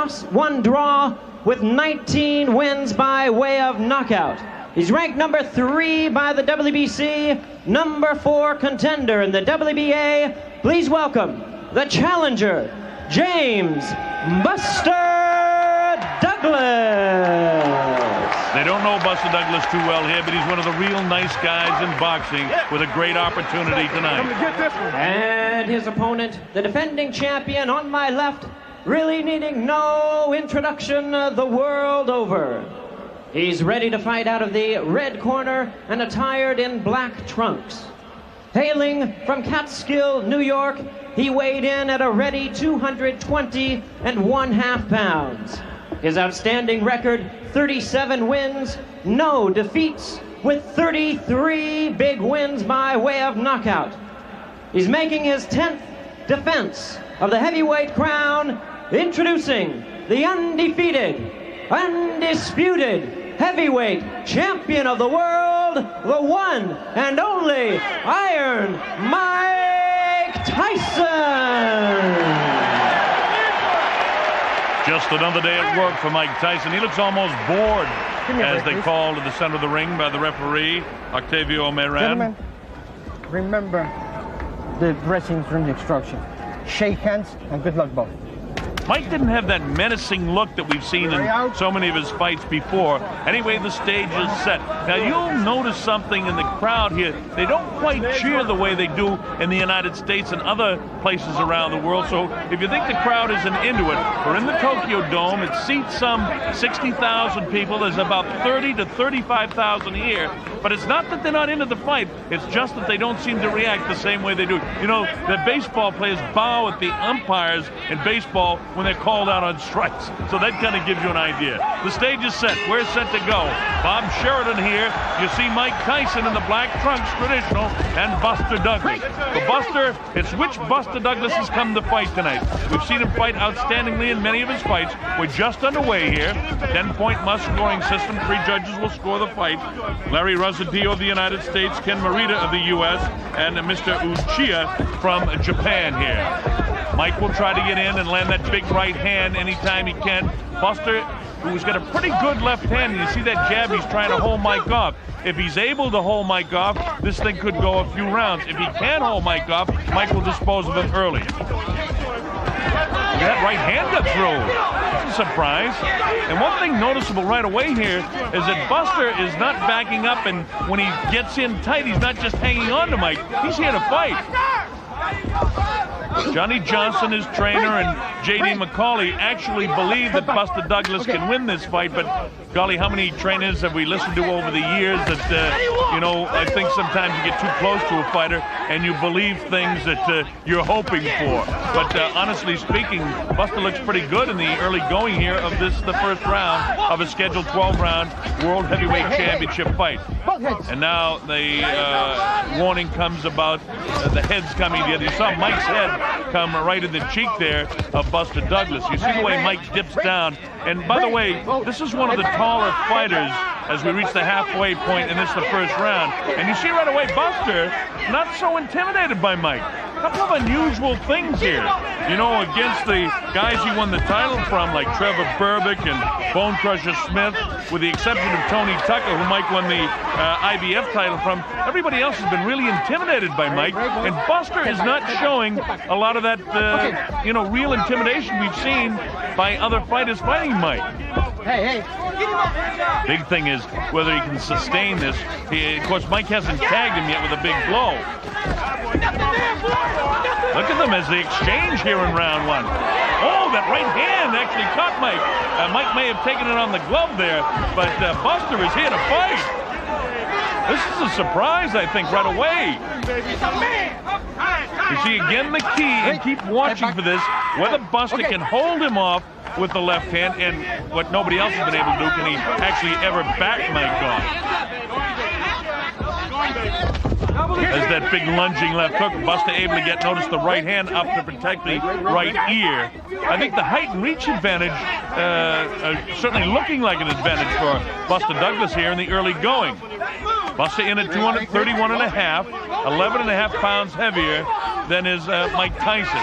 loss, 1 draw, with 19 wins by way of knockout. He's ranked number 3 by the WBC, number 4 contender in the WBA. Please welcome the challenger, James Buster Douglas. They don't know Buster Douglas too well here, but he's one of the real nice guys in boxing with a great opportunity tonight. And his opponent, the defending champion on my left, really needing no introduction the world over. He's ready to fight out of the red corner and attired in black trunks. Hailing from Catskill, New York, he weighed in at a ready 220 1/2 pounds. His outstanding record, 37 wins, no defeats, with 33 big wins by way of knockout. He's making his 10th defense of the heavyweight crown, introducing the undefeated, undisputed heavyweight champion of the world, the one and only Iron Mike Tyson. Just another day at work for Mike Tyson. He looks almost bored, as they call to the center of the ring by the referee, Octavio Meran. Gentlemen, remember the dressing room instruction. Shake hands and good luck both. Mike didn't have that menacing look that we've seen in so many of his fights before. Anyway, the stage is set. Now, you'll notice something in the crowd here. They don't quite cheer the way they do in the United States and other places around the world. So if you think the crowd isn't into it, we're in the Tokyo Dome. It seats some 60,000 people. There's about 30 to 35,000 here. But it's not that they're not into the fight. It's just that they don't seem to react the same way they do. You know, the baseball players bow at the umpires in baseball when they're called out on strikes. So that kind of gives you an idea. The stage is set. We're set to go. Bob Sheridan here. You see Mike Tyson in the black trunks, traditional, and Buster Douglas. For Buster, it's which Buster Douglas has come to fight tonight. We've seen him fight outstandingly in many of his fights. We're just underway here. 10-point must-scoring system. 3 judges will score the fight. Larry Rosadio of the United States, Ken Morita of the U.S., and Mr. Uchiha from Japan here. Mike will try to get in and land that big right hand anytime he can. Buster, who's got a pretty good left hand, and you see that jab, he's trying to hold Mike off. If he's able to hold Mike off, this thing could go a few rounds. If he can't hold Mike off, Mike will dispose of him early. That right hand got through. That's a surprise. And one thing noticeable right away here is that Buster is not backing up, and when he gets in tight, he's not just hanging on to Mike. He's here to fight. Johnny Johnson, his trainer, and J.D. McCauley actually believe that Buster Douglas can win this fight, but golly, how many trainers have we listened to over the years that, you know, I think sometimes you get too close to a fighter and you believe things that you're hoping for. But honestly speaking, Buster looks pretty good in the early going here of this, the first round of a scheduled 12-round World Heavyweight Championship fight. And now the warning comes about the heads coming together. You saw Mike's head come right in the cheek there of Buster Douglas. You see the way Mike dips down. And by the way, this is one of the taller fighters as we reach the halfway point in this, the first round. And you see right away, Buster not so intimidated by Mike. A couple of unusual things here. You know, against the guys he won the title from, like Trevor Berbick and Bone Crusher Smith, with the exception of Tony Tucker, who Mike won the IBF title from, everybody else has been really intimidated by Mike. And Buster is not showing a lot of that, you know, real intimidation we've seen by other fighters fighting Mike. Big thing is whether he can sustain this. Of course, Mike hasn't tagged him yet with a big blow. Look at them as they exchange here in round 1. Oh, that right hand actually caught Mike. Mike may have taken it on the glove there, but Buster is here to fight. This is a surprise, I think, right away. You see, again, the key, and keep watching for this, whether Buster can hold him off with the left hand, and what nobody else has been able to do, can he actually ever back Mike off? As that big lunging left hook, Buster able to get, notice the right hand up to protect the right ear. I think the height and reach advantage certainly looking like an advantage for Buster Douglas here in the early going. Buster in at 231.5, 11.5 pounds heavier than is Mike Tyson.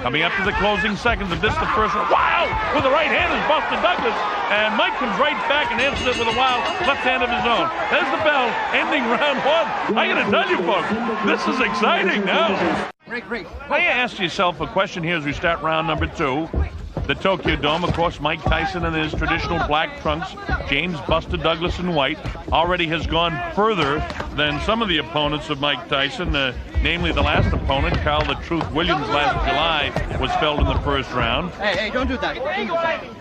Coming up to the closing seconds of this, the first one. Wow! With the right hand is Buster Douglas. And Mike comes right back and answers it with a wild left hand of his own. There's the bell, ending round one. I gotta tell you, folks, this is exciting now. Why you ask yourself a question here as we start round number 2. The Tokyo Dome, of course, Mike Tyson in his traditional black trunks, James Buster Douglas in white, already has gone further than some of the opponents of Mike Tyson, namely the last opponent, Carl the Truth Williams, last July, was felled in the first round. Hey, don't do that.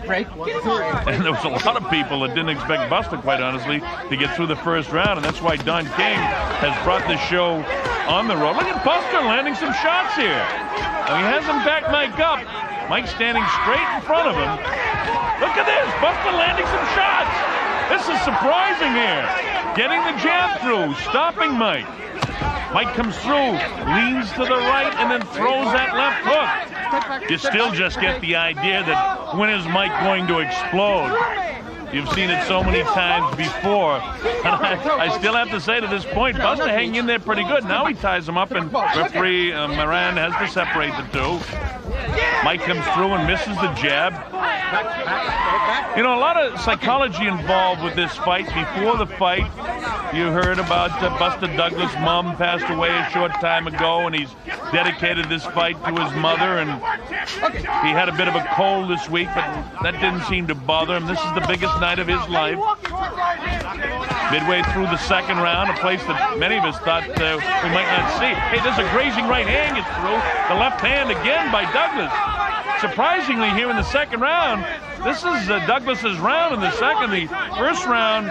Break. And there was a lot of people that didn't expect Buster, quite honestly, to get through the first round, and that's why Don King has brought this show on the road. Look at Buster landing some shots here. Now, he hasn't backed Mike up. Mike standing straight in front of him. Look at this, Buster landing some shots. This is surprising here. Getting the jab through, stopping Mike. Mike comes through, leans to the right, and then throws that left hook. You still just get the idea that when is Mike going to explode? You've seen it so many times before. And I still have to say to this point, Buster hanging in there pretty good. Now he ties him up, and referee Moran has to separate the two. Mike comes through and misses the jab. You know, a lot of psychology involved with this fight. Before the fight, you heard about Buster Douglas' mom passed away a short time ago, and he's dedicated this fight to his mother, and he had a bit of a cold this week, but that didn't seem to bother him. This is the biggest night of his life. Midway through the second round, a place that many of us thought we might not see. Hey, there's a grazing right hand gets through. The left hand again by Douglas. Surprisingly, here in the second round, this is Douglas's round in the second. The first round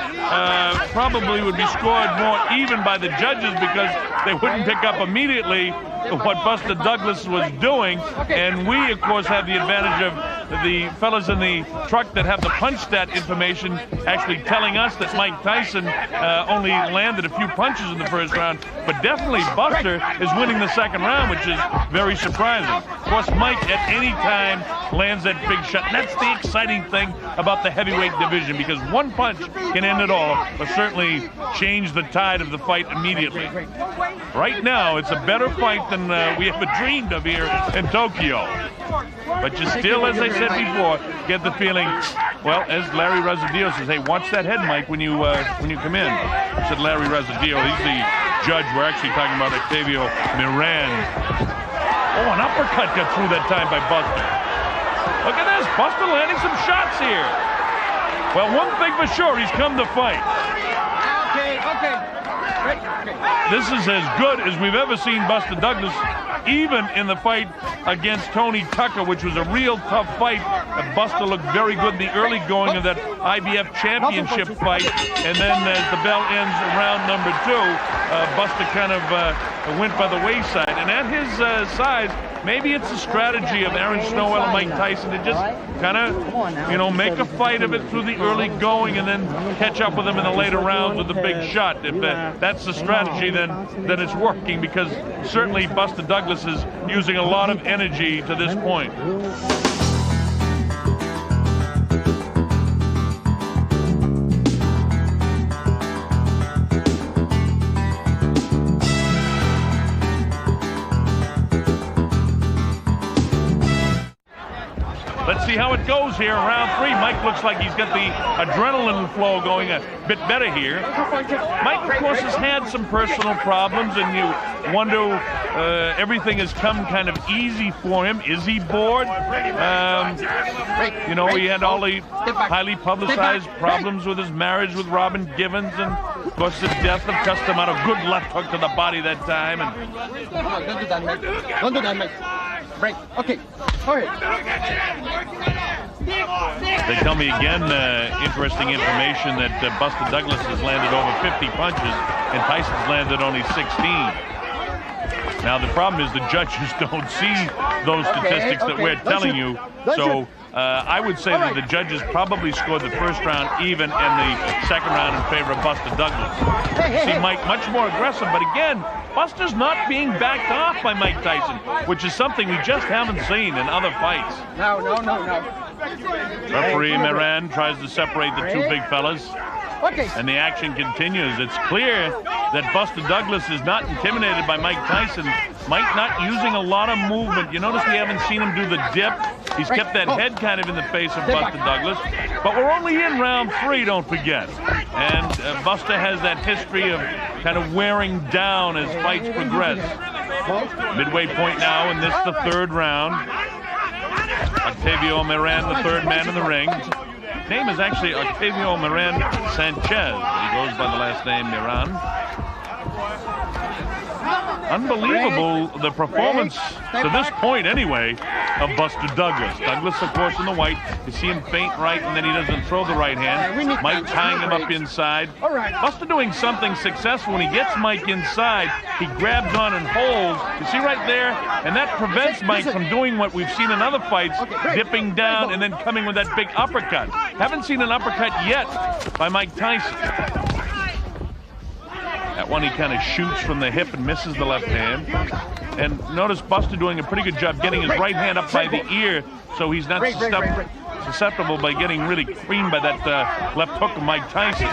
probably would be scored more even by the judges because they wouldn't pick up immediately what Buster Douglas was doing. And we, of course, have the advantage of the fellas in the truck that have the punch stat information actually telling us that Mike Tyson only landed a few punches in the first round. But definitely Buster is winning the second round, which is very surprising. Of course, Mike at any time lands that big shot. And that's the exciting thing about the heavyweight division, because one punch can end it all, but certainly change the tide of the fight immediately. Right now, it's a better fight than we ever dreamed of here in Tokyo. But you still, as I said before, get the feeling, well, as Larry Rezadio says, hey, watch that head, Mike, when you come in. Said Larry Rezadio. He's the judge. We're actually talking about Octavio Miran. Oh, an uppercut got through that time by Buster. Look at this, Buster landing some shots here. Well, one thing for sure, he's come to fight. Okay. This is as good as we've ever seen Buster Douglas, even in the fight against Tony Tucker, which was a real tough fight. Buster looked very good in the early going of that IBF championship fight, and then as the bell ends round number 2, Buster kind of went by the wayside. And at his size, maybe it's a strategy of Aaron Snowell and Mike Tyson to just kind of, make a fight of it through the early going and then catch up with him in the later rounds with the big shot. If that's the strategy, then it's working, because certainly Buster Douglas is using a lot of energy to this point. Let's see how it goes here in round 3. Mike looks like he's got the adrenaline flow going a bit better here. Mike, of course, has had some personal problems, and you wonder, everything has come kind of easy for him. Is he bored? He had all the highly publicized problems with his marriage with Robin Givens, and, of course, the death of Custom out. A good left hook to the body that time. And Don't do that, Mike. Don't do that, Mike. Break. Okay. All right. They tell me again, interesting information, that Buster Douglas has landed over 50 punches and Tyson's landed only 16. Now the problem is the judges don't see those statistics that we're telling you. So I would say that the judges probably scored the first round even and the second round in favor of Buster Douglas. See Mike much more aggressive, but again, Buster's not being backed off by Mike Tyson, which is something we just haven't seen in other fights. No. Referee Moran tries to separate the two big fellas. And the action continues. It's clear that Buster Douglas is not intimidated by Mike Tyson. Mike not using a lot of movement. You notice we haven't seen him do the dip. He's kept that head kind of in the face of Buster Douglas. But we're only in round 3, don't forget. And Buster has that history of kind of wearing down as fights progress. Midway point now in this, the 3rd round. Octavio Moran, the 3rd man in the ring. His name is actually Octavio Moran Sanchez. He goes by the last name Moran. Unbelievable, the performance to this point anyway of Buster Douglas. Douglas, of course, in the white. You see him feint right, and then he doesn't throw the right hand. Mike tying him up inside. Buster doing something successful. When he gets Mike inside, he grabs on and holds. You see right there? And that prevents Mike from doing what we've seen in other fights, dipping down and then coming with that big uppercut. Haven't seen an uppercut yet by Mike Tyson. That one he kind of shoots from the hip and misses the left hand. And notice Buster doing a pretty good job getting his right hand up by the ear so he's not susceptible by getting really creamed by that left hook of Mike Tyson.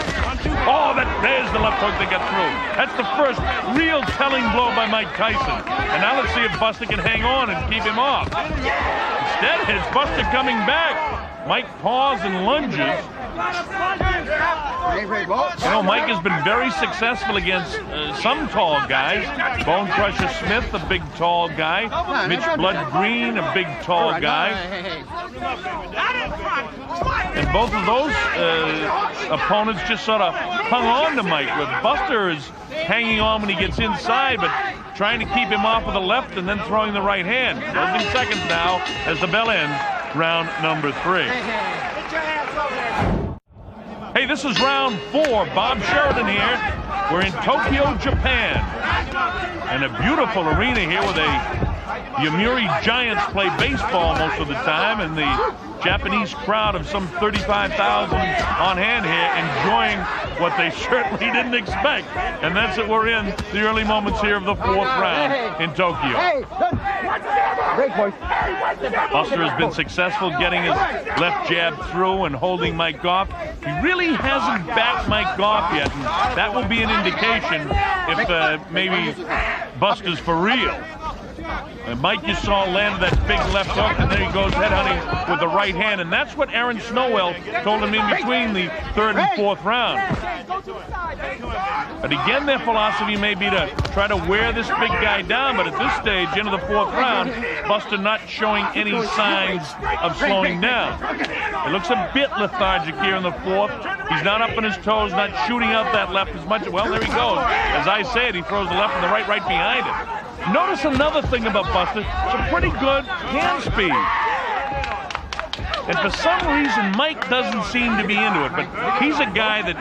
Oh, there's the left hook that got through. That's the first real telling blow by Mike Tyson. And now let's see if Buster can hang on and keep him off. Instead, it's Buster coming back. Mike paws and lunges. You know, Mike has been very successful against some tall guys. Bone Crusher Smith, a big tall guy. Mitch Blood Green, a big tall guy. And both of those opponents just sort of hung on to Mike. With Buster is hanging on when he gets inside, but trying to keep him off with the left and then throwing the right hand. Closing seconds now as the bell ends, round number 3. Hey, this is round 4. Bob Sheridan here. We're in Tokyo, Japan. And a beautiful arena here where the Yomiuri Giants play baseball most of the time, and the Japanese crowd of some 35,000 on hand here enjoying what they certainly didn't expect. And that's it. We're in the early moments here of the 4th round in Tokyo. Buster has been successful getting his left jab through and holding Mike off. He really hasn't backed Mike off yet, and that will be an indication if maybe Buster's for real. And Mike, you saw, landed that big left hook, and then he goes headhunting with the right hand. And that's what Aaron Snowell told him in between the 3rd and 4th round. But again, their philosophy may be to try to wear this big guy down. But at this stage, into the 4th round, Buster not showing any signs of slowing down. It looks a bit lethargic here in the 4th. He's not up on his toes, not shooting out that left as much. Well, there he goes. As I said, he throws the left and the right behind him. Notice another thing about Buster, some pretty good hand speed. And for some reason, Mike doesn't seem to be into it, but he's a guy that,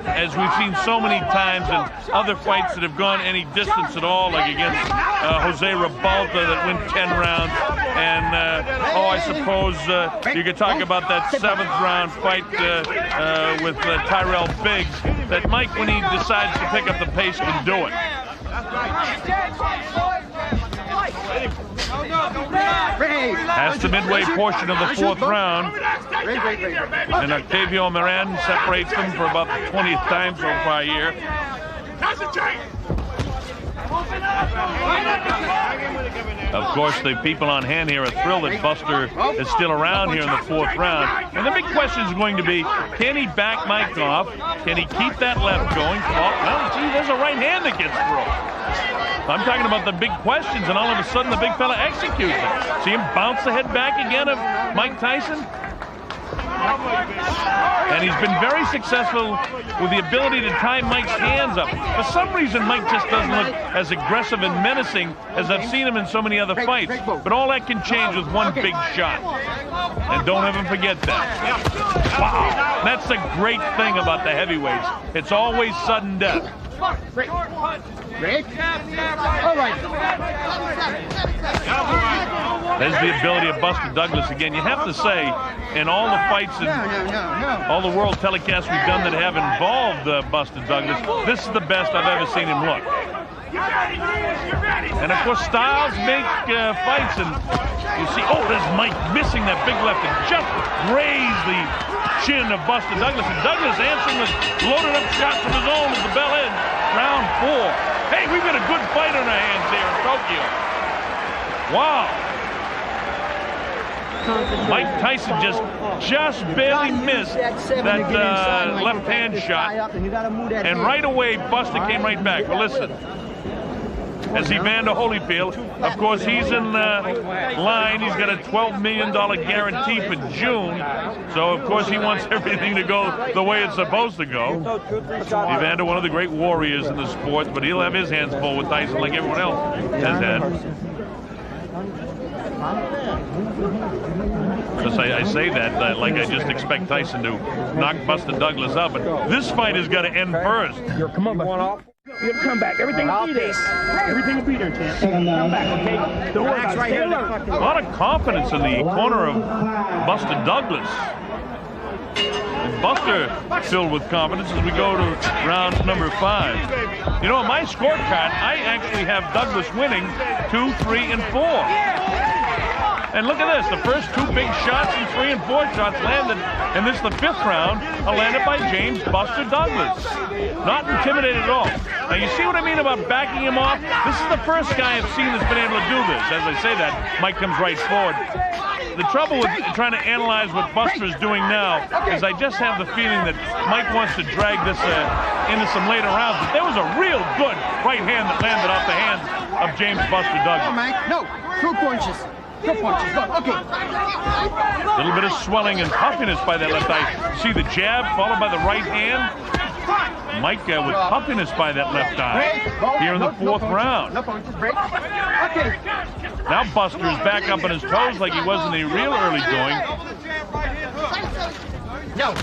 as we've seen so many times in other fights that have gone any distance at all, like against Jose Rebalta that went 10 rounds, and I suppose you could talk about that 7th round fight with Tyrell Biggs, that Mike, when he decides to pick up the pace, can do it. That's the midway portion of the 4th round. And Octavio Moran separates them for about the 20th time so far here. Of course, the people on hand here are thrilled that Buster is still around here in the 4th round. And the big question is going to be, can he back Mike off? Can he keep that left going? Well, see, there's a right hand that gets through. I'm talking about the big questions, and all of a sudden the big fella executes it. See him bounce the head back again of Mike Tyson? And he's been very successful with the ability to tie Mike's hands up. For some reason, Mike just doesn't look as aggressive and menacing as I've seen him in so many other fights. But all that can change with one big shot. And don't ever forget that. Wow. That's the great thing about the heavyweights. It's always sudden death. Break. All right. There's the ability of Buster Douglas again. You have to say, in all the fights and all the world telecasts we've done that have involved Buster Douglas, this is the best I've ever seen him look. And of course, styles make fights, and you see, there's Mike missing that big left and just grazed the chin of Buster Douglas. And Douglas answering with loaded up shots of his own as the bell ends. Round 4. Hey, we've got a good fight on our hands here in Tokyo. Wow. Mike Tyson just barely missed that left hand shot. And right away, Buster came right back. Well, listen. As Evander Holyfield, of course, he's in line. He's got a $12 million guarantee for June. So, of course, he wants everything to go the way it's supposed to go. Evander, one of the great warriors in the sport, but he'll have his hands full with Tyson like everyone else has had. Because I say that like I just expect Tyson to knock Buster Douglas out. But this fight has got to end first. Come on, bud. You come back. Everything will be there. Everything will be there, champ. Come back, okay? Don't worry about it. Stay alert. A lot of confidence in the corner of Buster Douglas. And Buster filled with confidence as we go to round number 5. You know, on my scorecard, I actually have Douglas winning 2, 3, and 4. And look at this, the first 2 big shots and 3 and 4 shots landed, and this is the 5th round, landed by James Buster Douglas. Not intimidated at all. Now you see what I mean about backing him off? This is the first guy I've seen that's been able to do this. As I say that, Mike comes right forward. The trouble with trying to analyze what Buster is doing now is I just have the feeling that Mike wants to drag this into some later rounds. But there was a real good right hand that landed off the hands of James Buster Douglas. No, 2 punches. 2 punches. Go. Okay. A little bit of swelling and puffiness by that left eye. See the jab followed by the right hand. Mike with puffiness by that left eye here in the 4th round. No punches. Break. Okay. Now Buster's back up on his toes like he was in the real early going. No.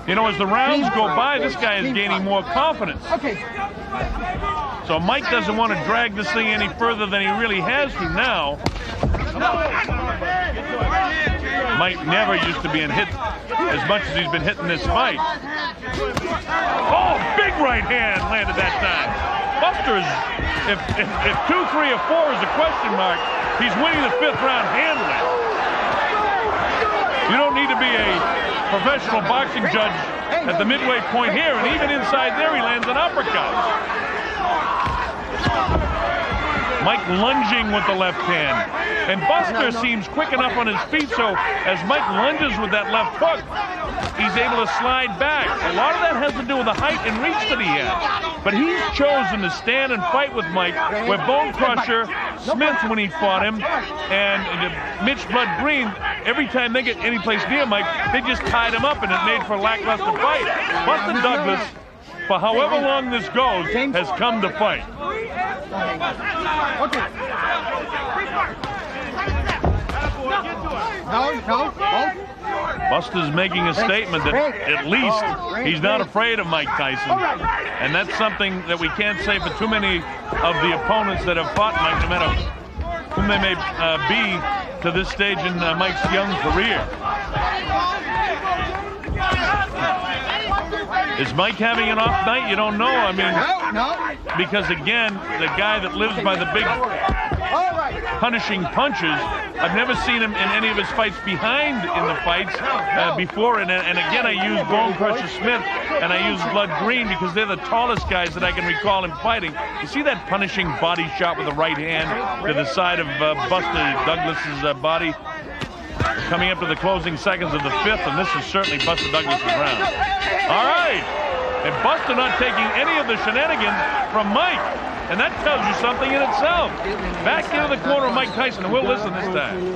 You know, as the rounds go by, this guy is gaining more confidence. Okay. So Mike doesn't want to drag this thing any further than he really has to now. Mike never used to be hit as much as he's been hitting this fight. Oh, big right hand landed that time. Buster's, if 2, 3, or 4 is a question mark, he's winning the 5th round handily. You don't need to be a professional boxing judge at the midway point here, and even inside there he lands an uppercut. Mike lunging with the left hand. And Buster seems quick enough on his feet, so as Mike lunges with that left hook, he's able to slide back. A lot of that has to do with the height and reach that he has. But he's chosen to stand and fight with Mike, where Bone Crusher, Smith, when he fought him, and Mitch Bud Green, every time they get any place near Mike, they just tied him up, and it made for a lackluster fight. Buster Douglas, for however long this goes, has come to fight. No. Buster's making a statement that at least he's not afraid of Mike Tyson. And that's something that we can't say for too many of the opponents that have fought Mike, no matter whom they may be to this stage in Mike's young career. Is Mike having an off night? You don't know. I mean, because again, the guy that lives by the big punishing punches, I've never seen him in any of his fights behind in the fights before. And again, I use Bone Crusher Smith and I use Blood Green because they're the tallest guys that I can recall him fighting. You see that punishing body shot with the right hand to the side of Buster Douglas's body? Coming up to the closing seconds of the 5th, and this is certainly Buster Douglas's round. All right, and Buster not taking any of the shenanigans from Mike, and that tells you something in itself. Back into the corner of Mike Tyson, and we'll listen this time. You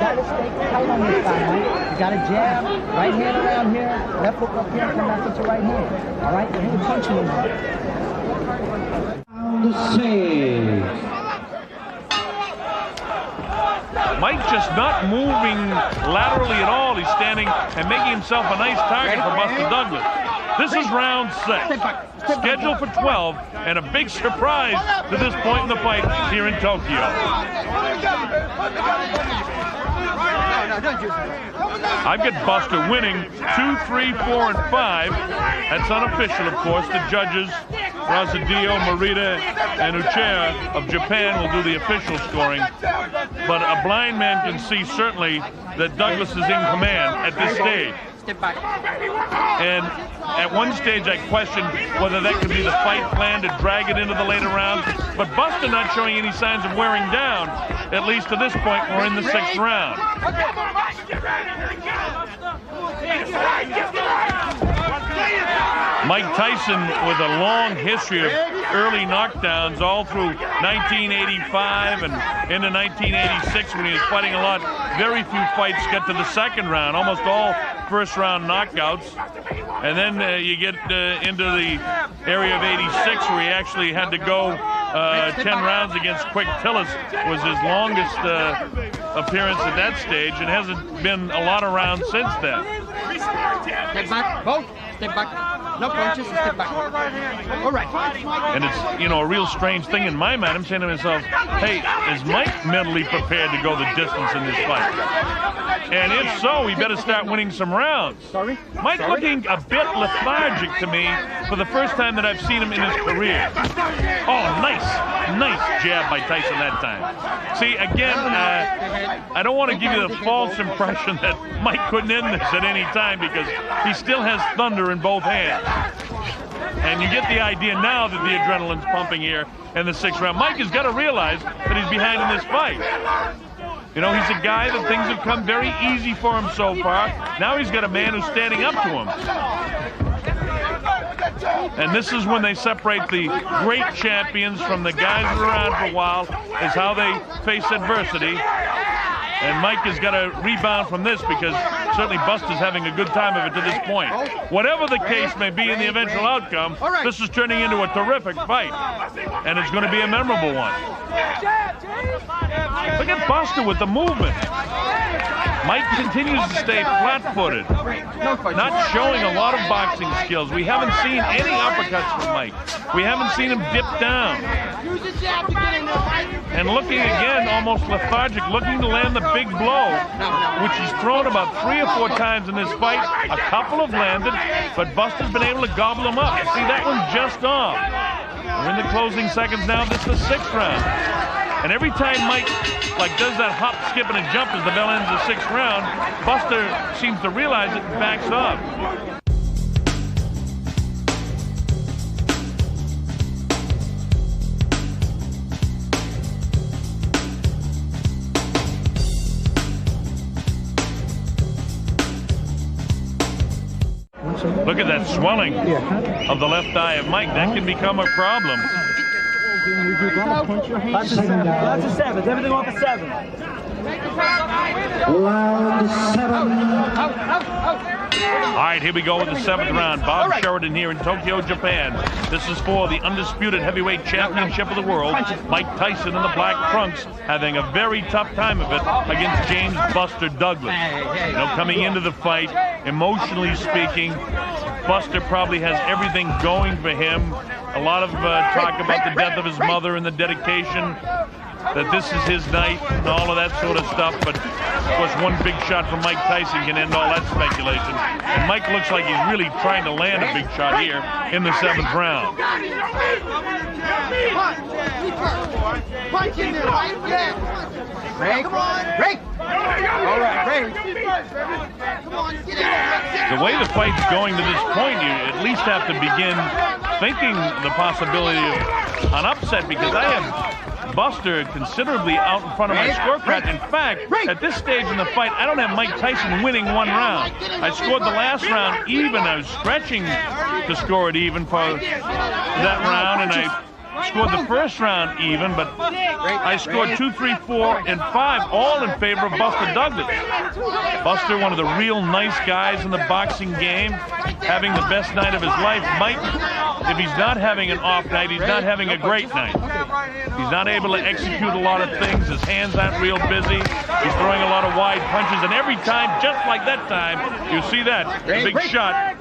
got to stay tight on this side, Mike. You got to jab, right hand around here, left hook up here, come back into right hand. All right, and you're punching him. The save. Mike just not moving laterally at all. He's standing and making himself a nice target for Buster Douglas. This is round 6, scheduled for 12, and a big surprise to this point in the fight here in Tokyo. I've got Buster winning 2, 3, 4, and 5. That's unofficial, of course. The judges Rosadio, Morita, and Uchera of Japan will do the official scoring. But a blind man can see certainly that Douglas is in command at this stage. Step back. And at one stage I questioned whether that could be the fight plan to drag it into the later rounds. But Buster not showing any signs of wearing down, at least to this point. We're in the 6th round. Mike Tyson with a long history of early knockdowns all through 1985 and into 1986 when he was fighting a lot. Very few fights get to the 2nd round, almost all first-round knockouts. And then you get into the area of 86 where he actually had to go 10 rounds against Quick Tillis. Was his longest appearance at that stage, and hasn't been a lot of rounds since then. Step back, both. Step back. No punches, step back. All right. And it's, you know, a real strange thing in my mind. I'm saying to myself, hey, is Mike mentally prepared to go the distance in this fight? And if so, he better start winning some rounds. Sorry? Mike looking a bit lethargic to me for the first time that I've seen him in his career. Oh, nice jab by Tyson that time. See, again, I don't want to give you the false impression that Mike couldn't end this at any time, because he still has thunder in both hands. And you get the idea now that the adrenaline's pumping here in the 6th round. Mike has got to realize that he's behind in this fight. You know, he's a guy that things have come very easy for him so far. Now he's got a man who's standing up to him. And this is when they separate the great champions from the guys who are around for a while, is how they face adversity. And Mike has got to rebound from this, because certainly Buster's having a good time of it to this point. Whatever the case may be in the eventual outcome, this is turning into a terrific fight. And it's going to be a memorable one. Look at Buster with the movement. Mike continues to stay flat-footed, not showing a lot of boxing skills. We haven't seen any uppercuts from Mike. We haven't seen him dip down. And looking again, almost lethargic, looking to land the big blow, which he's thrown about 3 or 4 times in this fight. A couple have landed, but Buster's been able to gobble them up. See, that one just off. We're in the closing seconds now. This is the 6th round. And every time Mike does that hop, skip, and a jump as the bell ends the 6th round, Buster seems to realize it and backs up. Look at that swelling of the left eye of Mike. That can become a problem. Lots of 7s. Everything off a 7. Round 7. All right, here we go with the 7th round. Bob Sheridan here in Tokyo, Japan. This is for the undisputed heavyweight championship of the world. Mike Tyson in the black trunks having a very tough time of it against James Buster Douglas. You know, coming into the fight, emotionally speaking, Buster probably has everything going for him. A lot of talk about the death of his mother and the dedication, that this is his night and all of that sort of stuff. But of course, one big shot from Mike Tyson can end all that speculation. And Mike looks like he's really trying to land a big shot here in the 7th round. Punch in there, right? Break. Break. All right, break. Come on, get in. The way the fight's going to this point, you at least have to begin thinking the possibility of an upset, because I have Buster considerably out in front of my scorecard. In fact, at this stage in the fight, I don't have Mike Tyson winning 1 round. I scored the last round even. I was stretching to score it even for that round, and I scored the first round even, but I scored 2, 3, 4, and 5, all in favor of Buster Douglas. Buster, one of the real nice guys in the boxing game, having the best night of his life. Mike, if he's not having an off night, he's not having a great night. He's not able to execute a lot of things. His hands aren't real busy. He's throwing a lot of wide punches, and every time, just like that time, you see that, a big shot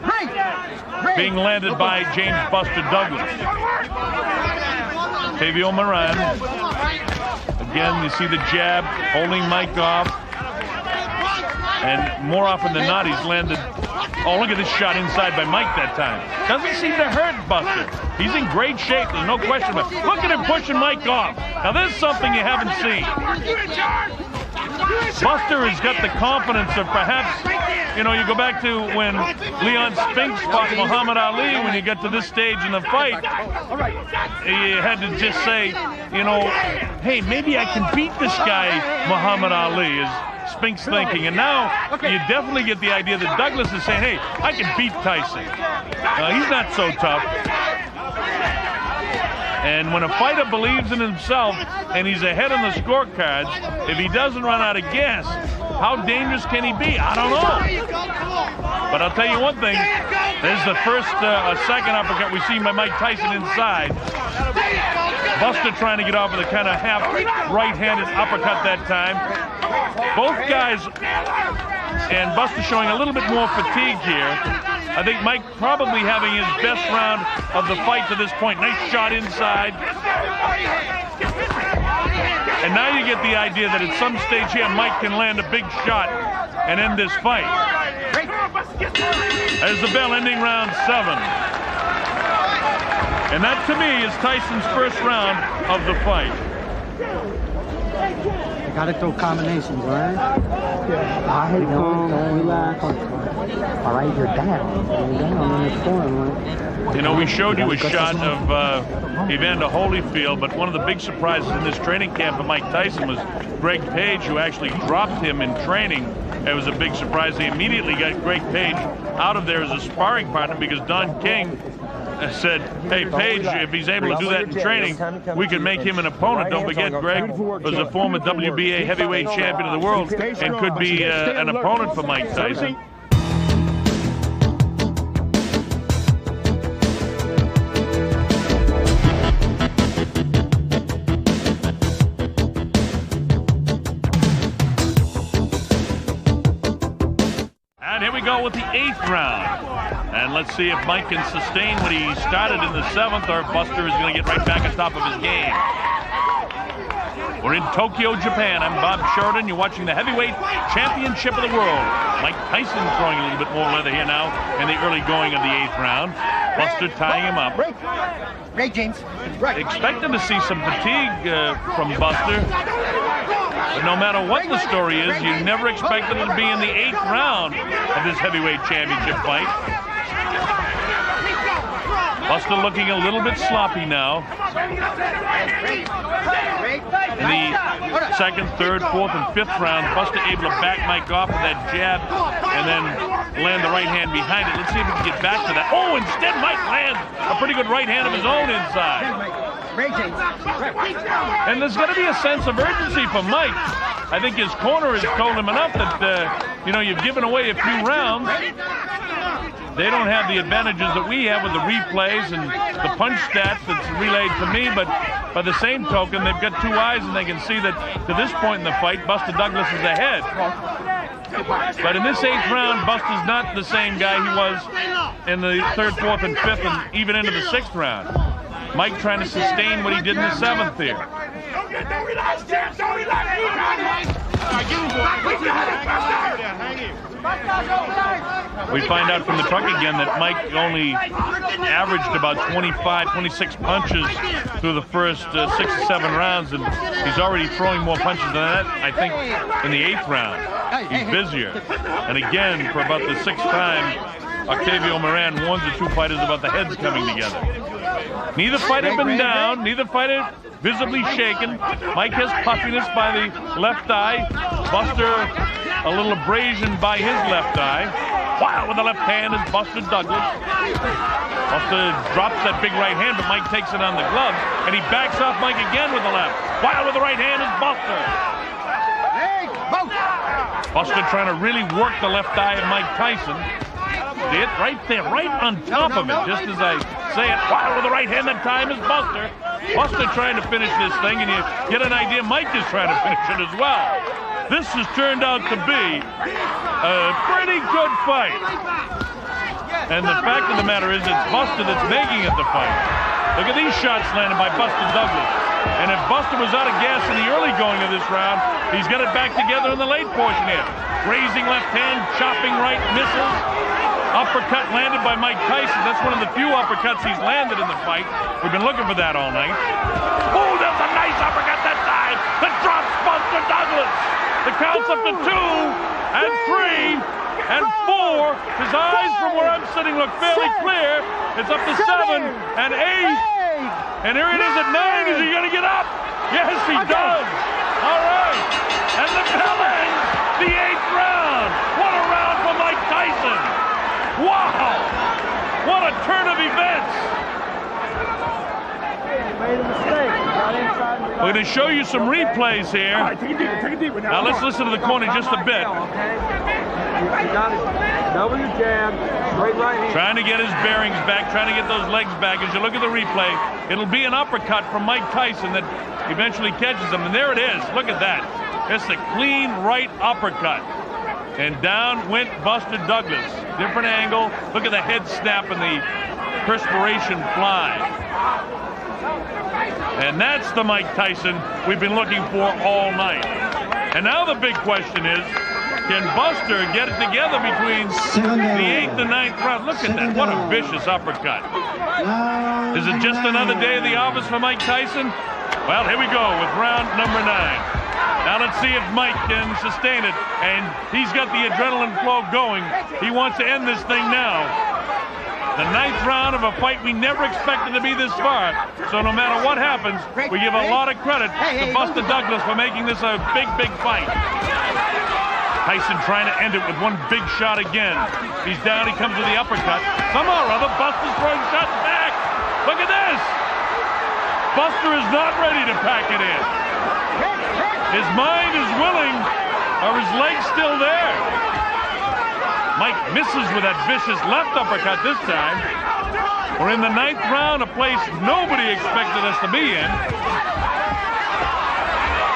being landed by James Buster Douglas. Tavio Moran. Again, you see the jab, holding Mike off. And more often than not, he's landed. Oh, look at this shot inside by Mike that time. Doesn't seem to hurt Buster. He's in great shape. There's no question about it. Look at him pushing Mike off. Now, there's something you haven't seen. Buster has got the confidence of perhaps, you know, you go back to when Leon Spinks fought Muhammad Ali, when you get to this stage in the fight, you had to just say, you know, hey, maybe I can beat this guy, Muhammad Ali, is Spinks thinking. And now you definitely get the idea that Douglas is saying, hey, I can beat Tyson. He's not so tough. And when a fighter believes in himself and he's ahead on the scorecards, if he doesn't run out of gas, how dangerous can he be? I don't know. But I'll tell you one thing. There's the first, second uppercut we see by Mike Tyson inside. Buster trying to get off with a kind of half right-handed uppercut that time. Both guys, and Buster showing a little bit more fatigue here. I think Mike probably having his best round of the fight to this point. Nice shot inside. And now you get the idea that at some stage here, Mike can land a big shot and end this fight. There's the bell ending round 7. And that, to me, is Tyson's first round of the fight. You gotta throw combinations, right? I don't relax. All right, you're down. You're down on the scoring. You know, we showed you a shot of Evander Holyfield, but one of the big surprises in this training camp for Mike Tyson was Greg Page, who actually dropped him in training. It was a big surprise. They immediately got Greg Page out of there as a sparring partner because Don King said, hey, Page, if he's able to do that in training, we can make him an opponent. Don't forget, Greg was a former WBA heavyweight champion of the world and could be an opponent for Mike Tyson. And here we go with the 8th round. And let's see if Mike can sustain what he started in the 7th, or if Buster is going to get right back on top of his game. We're in Tokyo, Japan. I'm Bob Sheridan. You're watching the heavyweight championship of the world. Mike Tyson throwing a little bit more leather here now in the early going of the 8th round. Buster tying him up. Break, James. Expecting to see some fatigue from Buster. But no matter what the story is, you never expected it to be in the 8th round of this heavyweight championship fight. Buster looking a little bit sloppy now. In the 2nd, 3rd, 4th, and 5th round, Buster able to back Mike off with that jab and then land the right hand behind it. Let's see if we can get back to that. Oh, instead Mike lands a pretty good right hand of his own inside. And there's going to be a sense of urgency for Mike. I think his corner has told him enough that, you know, you've given away a few rounds. They don't have the advantages that we have with the replays and the punch stats that's relayed to me, but by the same token, they've got 2 eyes and they can see that to this point in the fight, Buster Douglas is ahead. But in this 8th round, Buster's not the same guy he was in the 3rd, 4th, and 5th, and even into the 6th round. Mike trying to sustain what he did in the 7th here. Don't relax, James. Don't relax. We find out from the truck again that Mike only averaged about 25, 26 punches through the first 6 or 7 rounds, and he's already throwing more punches than that, I think, in the 8th round. He's busier. And again, for about the 6th time, Octavio Moran warns the 2 fighters about the heads coming together. Neither fighter been down, neither fighter visibly shaken. Mike has puffiness by the left eye. Buster a little abrasion by his left eye. Wow, with the left hand is Buster Douglas. Buster drops that big right hand, but Mike takes it on the glove, and he backs off Mike again with the left. Wow, with the right hand is Buster. Buster trying to really work the left eye of Mike Tyson. See it right there, right on top of it, just as I say it. Wow, with the right hand that time is Buster. Buster trying to finish this thing, and you get an idea Mike is trying to finish it as well. This has turned out to be a pretty good fight. And the fact of the matter is, it's Buster that's making it the fight. Look at these shots landed by Buster Douglas. And if Buster was out of gas in the early going of this round, he's got it back together in the late portion here. Raising left hand, chopping right, misses. Uppercut landed by Mike Tyson. That's one of the few uppercuts he's landed in the fight. We've been looking for that all night. Oh, there's a nice uppercut that time that drops Buster Douglas. The count's up to 2 and 3 and 4. His eyes from where I'm sitting look fairly clear. It's up to 7 and 8. And here it is at 9. Is he going to get up? Yes, he does. All right. And the bell ends the 8th round. What a round for Mike Tyson. Wow! What a turn of events! Made a mistake. Got inside. We're going to show you some replays here. All right, take a deep one. Now let's listen to the corner just a bit. You got it. Double your jab. Straight right hand. Trying to get his bearings back, trying to get those legs back. As you look at the replay, it'll be an uppercut from Mike Tyson that eventually catches him. And there it is. Look at that. It's a clean right uppercut. And down went Buster Douglas. Different angle. Look at the head snap and the perspiration fly. And that's the Mike Tyson we've been looking for all night. And now the big question is, can Buster get it together between the 8th and 9th round? Look at that. What a vicious uppercut. Is it just another day of the office for Mike Tyson? Well, here we go with round number 9. Now let's see if Mike can sustain it. And he's got the adrenaline flow going. He wants to end this thing now. The 9th round of a fight we never expected to be this far. So no matter what happens, we give a lot of credit to Buster Douglas for making this a big, big fight. Tyson trying to end it with one big shot again. He's down, he comes with the uppercut. Somehow or other, Buster's throwing shots back. Look at this. Buster is not ready to pack it in. His mind is willing, or his legs still there. Mike misses with that vicious left uppercut this time. We're in the 9th round, a place nobody expected us to be in.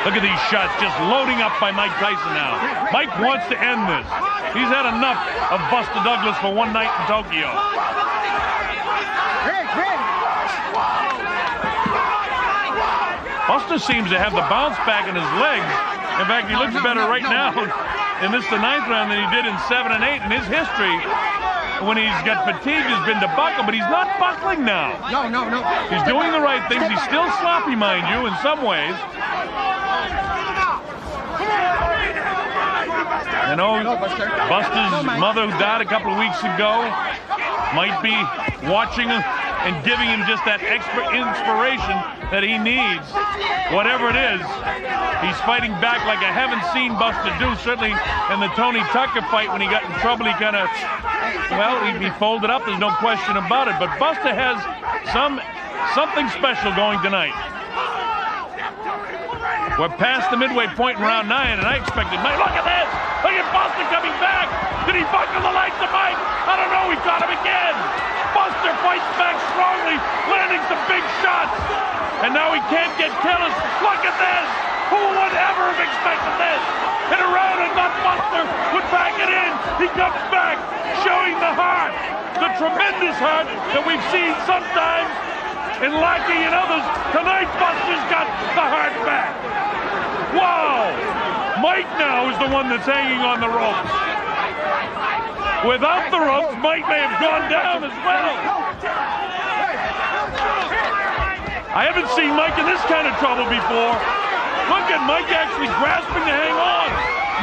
Look at these shots just loading up by Mike Tyson now. Mike wants to end this. He's had enough of Buster Douglas for one night in Tokyo. Buster seems to have the bounce back in his legs. In fact, he looks better right now in this, the 9th round, than he did in 7 and 8. In his history, when he's got fatigue, has been to buckle, but he's not buckling now. No. He's doing the right things. He's still sloppy, mind you, in some ways. You know, Buster's mother, who died a couple of weeks ago, might be watching him and giving him just that extra inspiration that he needs. Whatever it is, he's fighting back like I haven't seen Buster do. Certainly in the Tony Tucker fight, when he got in trouble, he kind of, well, he folded up. There's no question about it. But Buster has something special going tonight. We're past the midway point in round 9, and I expected Mike. Look at this! Look at Buster coming back! Did he buckle the lights of Mike? I don't know. He caught him again. Buster fights back strongly, landing some big shots. And now he can't get careless. Look at this! Who would ever have expected this? In a round and thought Buster would back it in. He comes back, showing the heart. The tremendous heart that we've seen sometimes and lacking in others. Tonight, Buster's got the heart back. Wow! Mike now is the one that's hanging on the ropes. Without the ropes, Mike may have gone down as well. I haven't seen Mike in this kind of trouble before. Look at Mike actually grasping to hang on.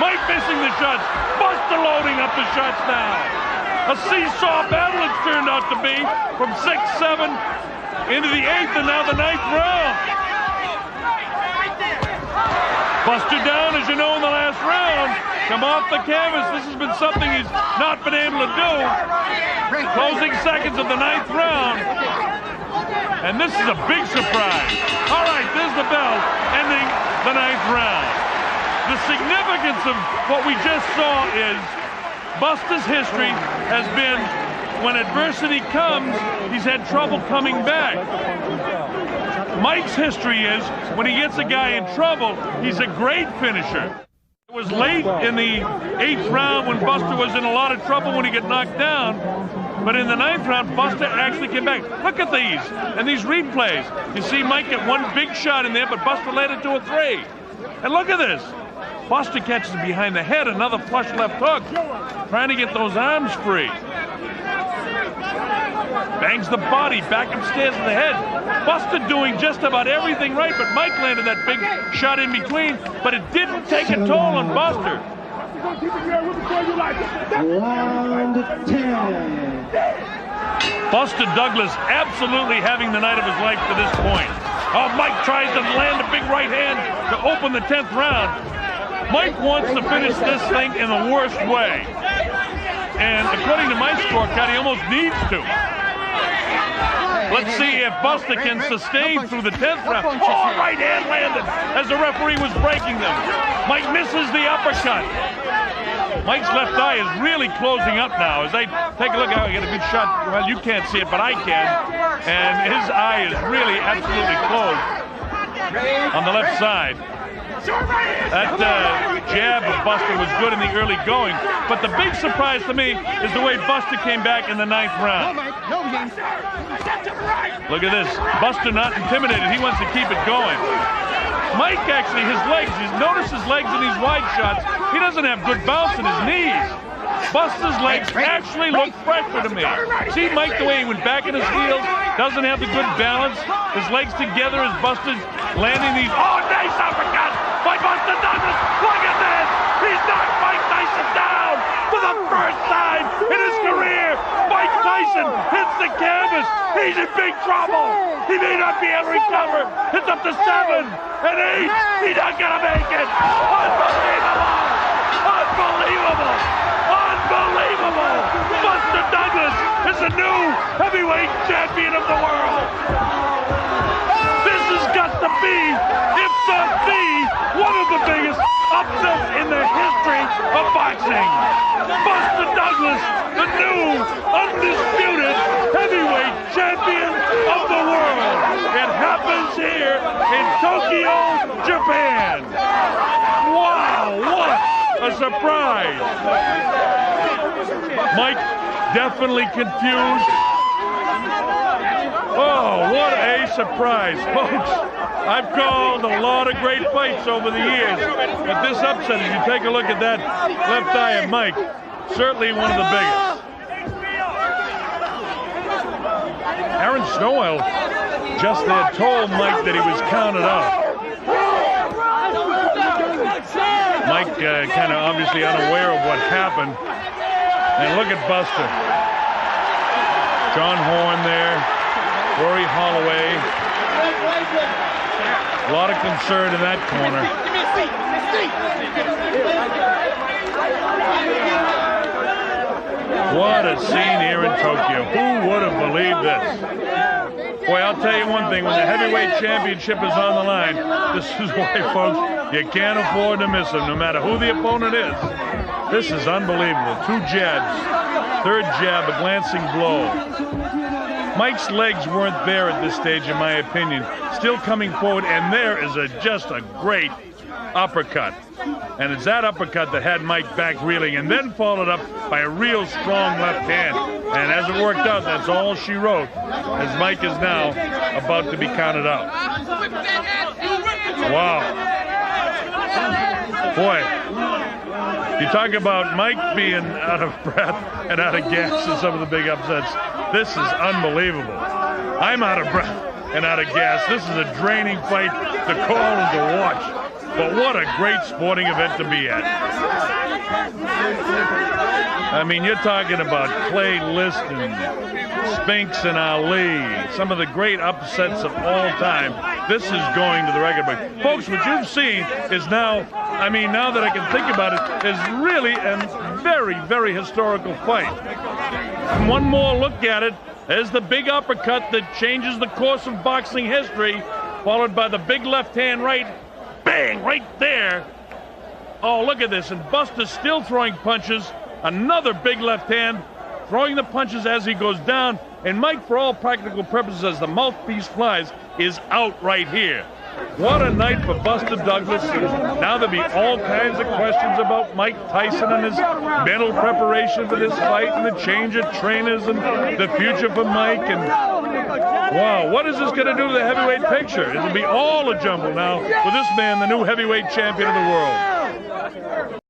Mike missing the shots. Buster loading up the shots now. A seesaw battle it's turned out to be from 6, 7 into the 8th and now the 9th round. Buster down, as you know, in the last round. Come off the canvas. This has been something he's not been able to do. Closing seconds of the 9th round. And this is a big surprise. All right, there's the bell ending the 9th round. The significance of what we just saw is Buster's history has been, when adversity comes, he's had trouble coming back. Mike's history is, when he gets a guy in trouble, he's a great finisher. It was late in the 8th round when Buster was in a lot of trouble when he got knocked down. But in the 9th round, Buster actually came back. Look at these and these replays. You see Mike get one big shot in there, but Buster landed to a 3. And look at this. Buster catches him behind the head, another flush left hook, trying to get those arms free. Bangs the body back upstairs in the head. Buster doing just about everything right, but Mike landed that big shot in between, but it didn't take a toll on Buster. Round 10. Buster Douglas absolutely having the night of his life to this point. Oh, Mike tries to land a big right hand to open the 10th round. Mike wants to finish this thing in the worst way. And according to my scorecard, he almost needs to. Let's see if Buster can sustain through the 10th round. Oh, right hand landed as the referee was breaking them. Mike misses the uppercut. Mike's left eye is really closing up now. As I take a look, I get a good shot. Well, you can't see it, but I can. And his eye is really absolutely closed on the left side. That jab of Buster was good in the early going, but the big surprise to me is the way Buster came back in the 9th round. Look at this. Buster not intimidated. He wants to keep it going. Mike actually, his legs, notice his legs in these wide shots. He doesn't have good bounce in his knees. Buster's legs actually look fresher to me. See Mike the way he went back in his heels, doesn't have the good balance. His legs together as Buster's landing these. Oh, nice uppercut by Buster Douglas. Look at this. He's knocked Mike Tyson down for the first time in his career. Mike Tyson hits the canvas. He's in big trouble. He may not be able to recover. It's up to 7 and 8. He's not going to make it. Unbelievable. Unbelievable. Unbelievable! Buster Douglas is the new heavyweight champion of the world. This has got to be, if not the, one of the biggest upsets in the history of boxing. Buster Douglas, the new, undisputed heavyweight champion of the world. It happens here in Tokyo, Japan. Wow, what a surprise! Mike definitely confused. Oh, what a surprise, folks. I've called a lot of great fights over the years, but this upset, if you take a look at that left eye of Mike, certainly one of the biggest. Aaron Snowell just there told Mike that he was counted out. Mike kind of obviously unaware of what happened. And look at Buster. John Horn there. Rory Holloway. A lot of concern in that corner. What a scene here in Tokyo. Who would have believed this? Boy, I'll tell you one thing. When the heavyweight championship is on the line, this is why, folks, you can't afford to miss them, no matter who the opponent is. This is unbelievable. 2 jabs. 3rd jab, a glancing blow. Mike's legs weren't there at this stage, in my opinion. Still coming forward, and there is just a great uppercut. And it's that uppercut that had Mike back reeling, and then followed up by a real strong left hand. And as it worked out, that's all she wrote, as Mike is now about to be counted out. Wow. Boy, you talk about Mike being out of breath and out of gas in some of the big upsets. This is unbelievable. I'm out of breath and out of gas. This is a draining fight to call and to watch. But what a great sporting event to be at. I mean, you're talking about Clay Liston, Spinks and Ali, some of the great upsets of all time. This is going to the record book. Folks, what you've seen is now, I mean, now that I can think about it, is really a very, very historical fight. And one more look at it. There's the big uppercut that changes the course of boxing history, followed by the big left hand right. Bang, right there. Oh, look at this. And Buster's still throwing punches. Another big left hand, throwing the punches as he goes down. And Mike, for all practical purposes, as the mouthpiece flies, is out right here. What a night for Buster Douglas. Now there'll be all kinds of questions about Mike Tyson and his mental preparation for this fight and the change of trainers and the future for Mike. And wow, what is this going to do to the heavyweight picture? It'll be all a jumble now with this man, the new heavyweight champion of the world.